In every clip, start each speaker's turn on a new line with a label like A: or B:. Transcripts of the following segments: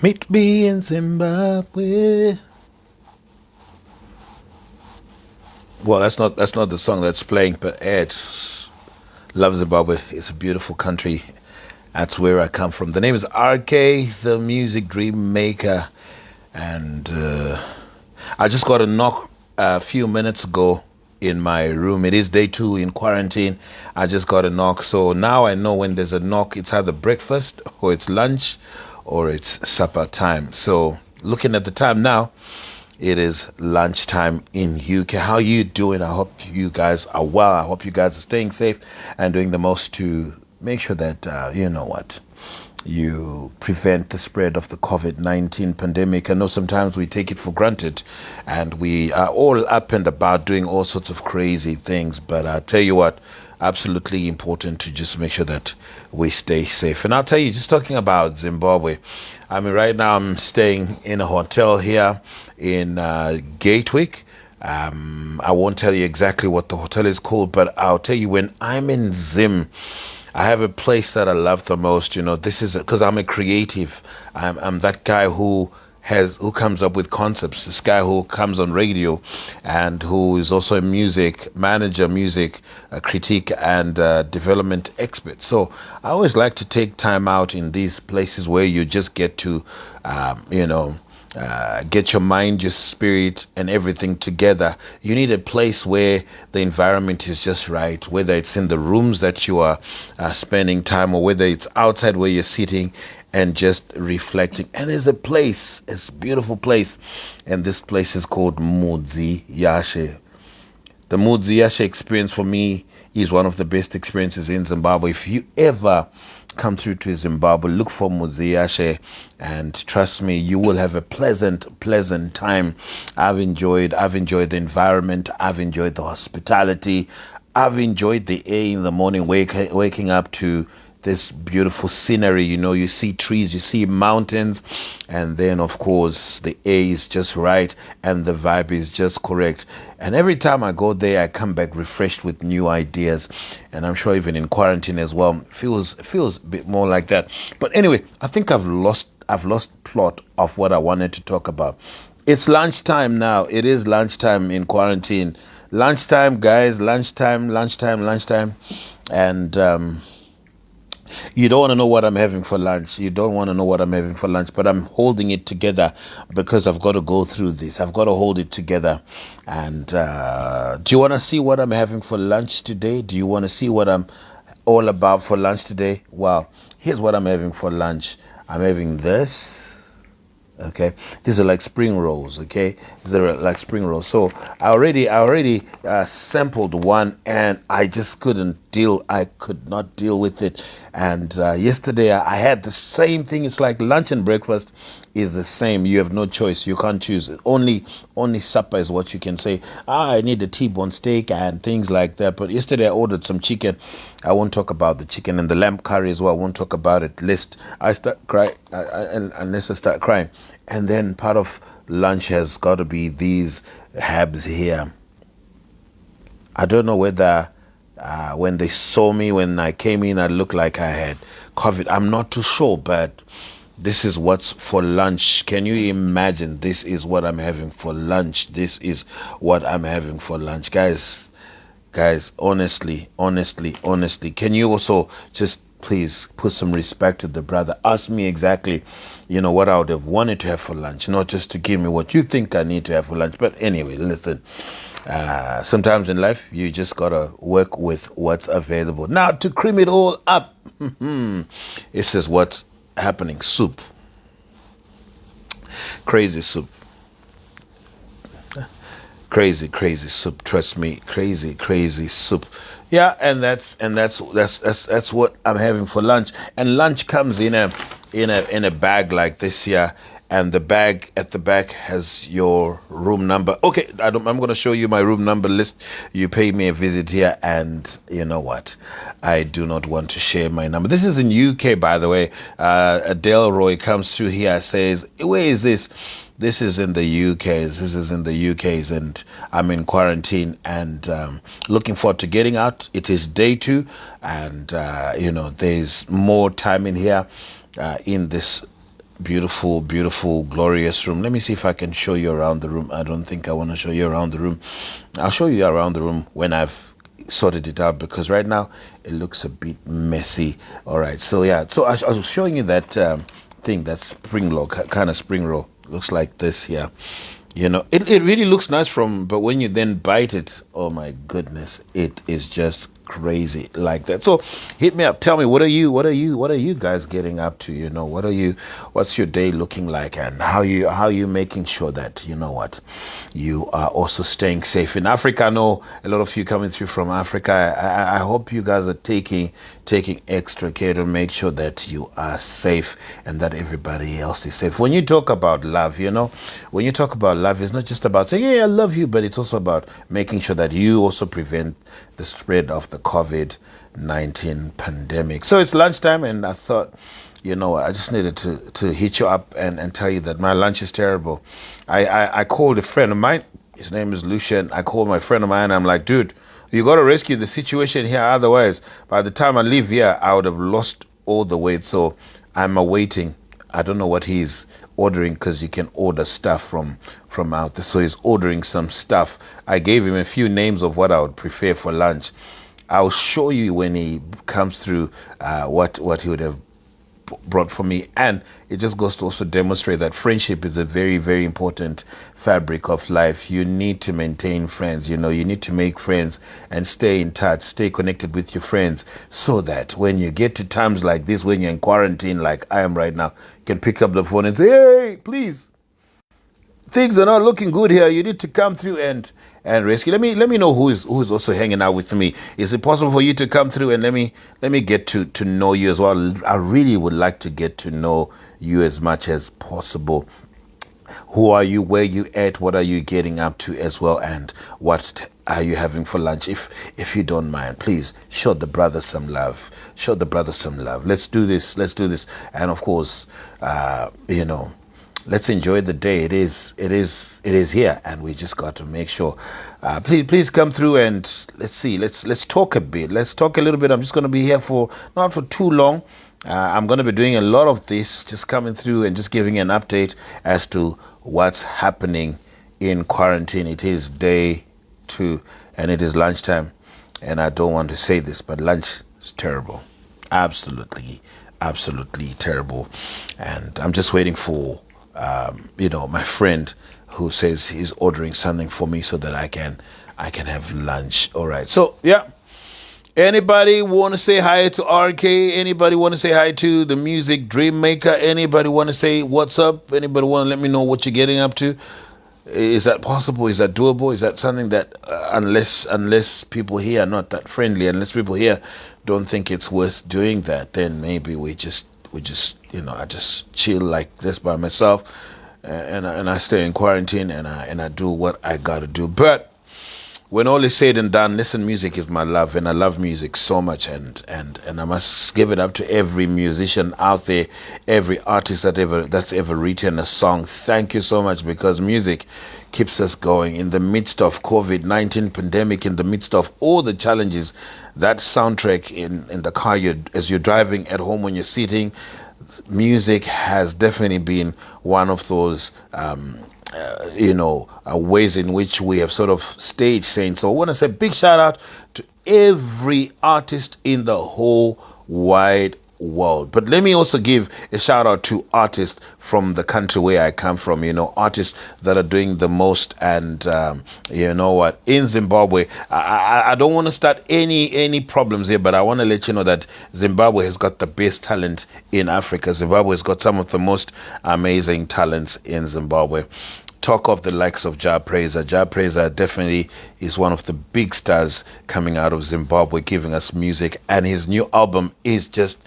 A: Meet me in Zimbabwe. Well, that's not the song that's playing, but Ed love Zimbabwe. It's a beautiful country. That's where I come from. The name is RK, the music dream maker, and I just got a knock a few minutes ago in my room. It is day 2 in quarantine. I just got a knock, so now I know when there's a knock, it's either breakfast or it's lunch or it's supper time. So looking at the time now, it is lunchtime in UK. How you doing? I hope you guys are well. I hope you guys are staying safe and doing the most to make sure that you know what, you prevent the spread of the COVID-19 pandemic. I know sometimes we take it for granted and we are all up and about doing all sorts of crazy things, but I tell you what, absolutely important to just make sure that we stay safe. And I'll tell you, just talking about Zimbabwe, I mean, right now I'm staying in a hotel here in Gatwick. I won't tell you exactly what the hotel is called, but I'll tell you, when I'm in Zim, I have a place that I love the most. You know, this is because I'm a creative. I'm that guy who comes up with concepts. This guy who comes on radio, and who is also a music manager, music critique, and development expert. So I always like to take time out in these places where you just get to, get your mind, your spirit, and everything together. You need a place where the environment is just right, whether it's in the rooms that you are spending time, or whether it's outside where you're sitting and just reflecting. And there's a place, it's a beautiful place, and this place is called Mudziyashe. The Mudziyashe experience for me is one of the best experiences in Zimbabwe. If you ever come through to Zimbabwe, look for Mudziyashe, and trust me, you will have a pleasant time. I've enjoyed the environment. I've enjoyed the hospitality. I've enjoyed the air in the morning, waking up to this beautiful scenery. You know, you see trees, you see mountains, and then of course the air is just right and the vibe is just correct. And every time I go there, I come back refreshed with new ideas. And I'm sure even in quarantine as well, feels a bit more like that. But anyway, I think I've lost plot of what I wanted to talk about. It's lunchtime now. It is lunchtime in quarantine. Lunchtime, guys. Lunchtime. And you don't want to know what I'm having for lunch. You don't want to know what I'm having for lunch, but I'm holding it together because I've got to go through this. I've got to hold it together. And do you want to see what I'm having for lunch today? Do you want to see what I'm all about for lunch today? Well, here's what I'm having for lunch. I'm having this. Okay, these are like spring rolls. Okay, these are like spring rolls. So I already sampled one, and I just couldn't deal. I could not deal with it. And yesterday I had the same thing. It's like lunch and breakfast is the same. You have no choice. You can't choose. Only supper is what you can say. I need a T-bone steak and things like that. But yesterday I ordered some chicken. I won't talk about the chicken, and the lamb curry as well. I won't talk about it. Lest I start crying, unless I start crying. And then part of lunch has got to be these habs here. I don't know whether when they saw me when I came in, I looked like I had COVID. I'm not too sure, but this is what's for lunch. Can you imagine? This is what I'm having for lunch. This is what I'm having for lunch, guys. Honestly, can you also just please put some respect to the brother? Ask me exactly, what I would have wanted to have for lunch, not just to give me what you think I need to have for lunch. But anyway, listen, sometimes in life you just gotta work with what's available. Now, to cream it all up, this is what's happening. Soup. Crazy soup. Crazy soup. Trust me, crazy soup. Yeah, and that's what I'm having for lunch. And lunch comes in a bag like this here, and the bag at the back has your room number. Okay, I'm going to show you my room number list. You pay me a visit here, and you know what? I do not want to share my number. This is in UK, by the way. Adele Roy comes through here, says, "Where is this?" This is in the UK's. This is in the UK's, and I'm in quarantine and looking forward to getting out. It is day 2, and there's more time in here in this Beautiful, beautiful, glorious room. Let me see if I can show you around the room. I don't think I want to show you around the room. I'll show you around the room when I've sorted it out, because right now it looks a bit messy. All right, so yeah, so I was showing you that thing, that spring roll, kind of spring roll. Looks like this here. It really looks nice but when you then bite it, oh my goodness, it is just crazy like that. So hit me up, tell me, what are you guys getting up to? What's your day looking like, and how you making sure that you are also staying safe in Africa. I know a lot of you coming through from Africa. I hope you guys are taking extra care to make sure that you are safe and that everybody else is safe. When you talk about love, when you talk about love, it's not just about saying, hey, I love you, but it's also about making sure that you also prevent the spread of the COVID-19 pandemic. So it's lunchtime, and I thought, I just needed to hit you up and tell you that my lunch is terrible. I called a friend of mine. His name is Lucian. I called my friend of mine. I'm like, dude, you got to rescue the situation here. Otherwise, by the time I leave here, I would have lost all the weight. So I'm awaiting. I don't know what he's ordering, because you can order stuff from out there. So he's ordering some stuff. I gave him a few names of what I would prefer for lunch. I'll show you when he comes through what he would have brought for me. And it just goes to also demonstrate that friendship is a very, very important fabric of life. You need to maintain friends. You need to make friends and stay in touch, stay connected with your friends, so that when you get to times like this, when you're in quarantine like I am right now, you can pick up the phone and say, hey, please, things are not looking good here. You need to come through and rescue. Let me know who's also hanging out with me. Is it possible for you to come through and let me get to know you as well? I really would like to get to know you as much as possible. Who are you? Where you at? What are you getting up to as well? And what are you having for lunch? If you don't mind, please show the brother some love. Show the brother some love. Let's do this. And of course, let's enjoy the day. It is here, and we just got to make sure. Please come through and let's see. Let's talk a bit. Let's talk a little bit. I'm just going to be here for not for too long. I'm going to be doing a lot of this, just coming through and just giving an update as to what's happening in quarantine. It is day 2, and it is lunchtime, and I don't want to say this, but lunch is terrible. Absolutely, absolutely terrible. And I'm just waiting for my friend who says he's ordering something for me so that I can have lunch. All right. So yeah. Anybody want to say hi to RK? Anybody want to say hi to the music Dreammaker? Anybody want to say what's up? Anybody want to let me know what you're getting up to? Is that possible? Is that doable? Is that something that unless people here are not that friendly, unless people here don't think it's worth doing that, then maybe we just I just chill like this by myself, and I stay in quarantine, and I do what I gotta do. But when all is said and done, listen, music is my love, and I love music so much, and I must give it up to every musician out there, every artist that's ever written a song. Thank you so much, because music keeps us going in the midst of COVID-19 pandemic, in the midst of all the challenges. That soundtrack in the car, as you're driving, at home when you're sitting, music has definitely been one of those ways in which we have sort of stayed sane. So I want to say big shout out to every artist in the whole wide world. But let me also give a shout out to artists from the country where I come from, artists that are doing the most. And in Zimbabwe, I don't want to start any problems here, but I want to let you know that Zimbabwe has got the best talent in Africa. Zimbabwe has got some of the most amazing talents in Zimbabwe. Talk of the likes of Jah Praiser. Jah Praiser definitely is one of the big stars coming out of Zimbabwe, giving us music, and his new album is just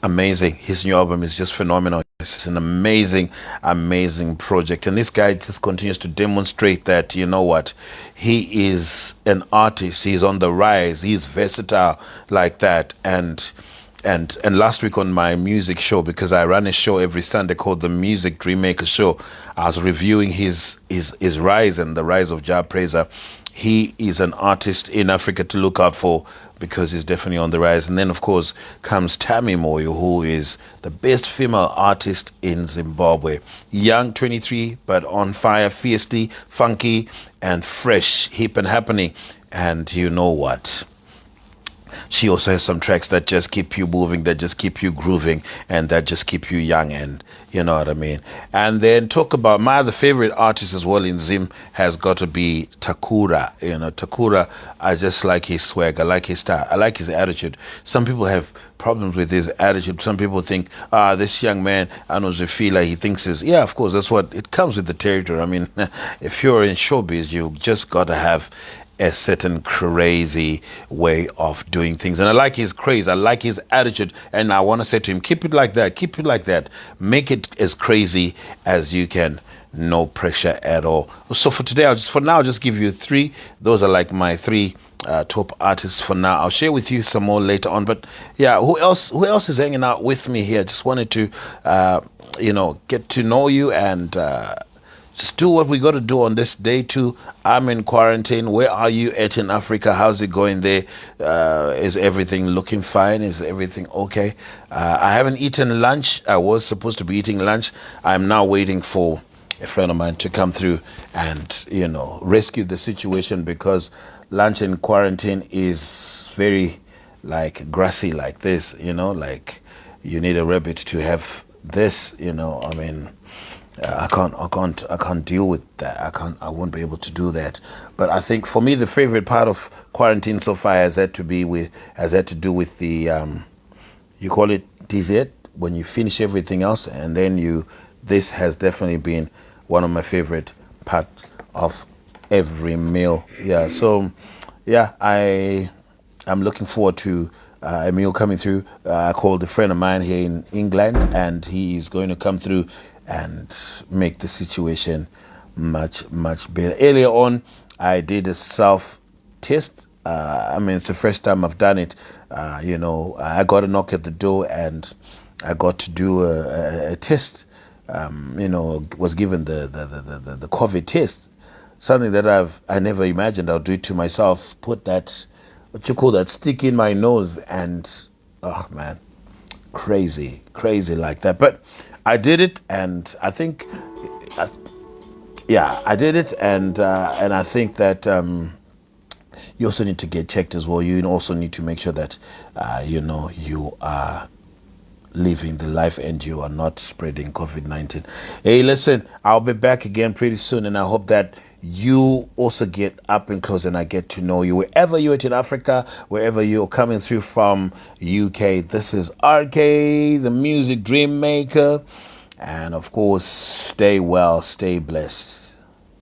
A: amazing. His new album is just phenomenal. It's an amazing, amazing project. And this guy just continues to demonstrate that, he is an artist. He's on the rise. He's versatile like that. And last week on my music show, because I run a show every Sunday called the Music Dreammaker Show, I was reviewing his rise and the rise of Jah Praiser. he is an artist in Africa to look out for because he's definitely on the rise. And then, of course, comes Tammy Moyo, who is the best female artist in Zimbabwe. Young, 23, but on fire, fiercely, funky, and fresh, hip and happening. And you know what? She also has some tracks that just keep you moving, that just keep you grooving, and that just keep you young, and you know what I mean. And then talk about my other favorite artist as well in Zim has got to be Takura. You know, Takura, I just like his swag, I like his style, I like his attitude. Some people have problems with his attitude. Some people think, this young man, I know Zafila, he thinks is, yeah, of course, that's what, it comes with the territory. I mean, if you're in showbiz, you just got to have a certain crazy way of doing things. And I like his craze, I like his attitude, and I want to say to him, keep it like that, keep it like that, make it as crazy as you can, no pressure at all. So for today, I'll just give you three. Those are like my three top artists for now. I'll share with you some more later on, but yeah, who else is hanging out with me here? Just wanted to get to know you and just do what we got to do on this day too. I'm in quarantine. Where are you at in Africa? How's it going there? Is everything looking fine? Is everything okay? I haven't eaten lunch. I was supposed to be eating lunch. I'm now waiting for a friend of mine to come through and, rescue the situation, because lunch in quarantine is very like grassy like this, like you need a rabbit to have this, I mean, I can't deal with that. I won't be able to do that. But I think for me, the favorite part of quarantine so far has had to do with the you call it dessert, when you finish everything else, and then this has definitely been one of my favorite parts of every meal. Yeah. So yeah, I'm looking forward to a meal coming through. I called a friend of mine here in England, and he's going to come through and make the situation much, much better. Earlier on, I did a self-test. It's the first time I've done it. I got a knock at the door, and I got to do a test. Was given the COVID test. Something that I never imagined I'll do it to myself. Put that, what you call that, stick in my nose, and oh man, crazy like that. But I did it, and I think, I did it, and I think that you also need to get checked as well. You also need to make sure that you are living the life and you are not spreading COVID-19. Hey, listen, I'll be back again pretty soon, and I hope that you also get up and close and I get to know you wherever you're at in Africa, wherever you're coming through from UK. This is RK, the music Dreammaker, and of course, stay well, stay blessed.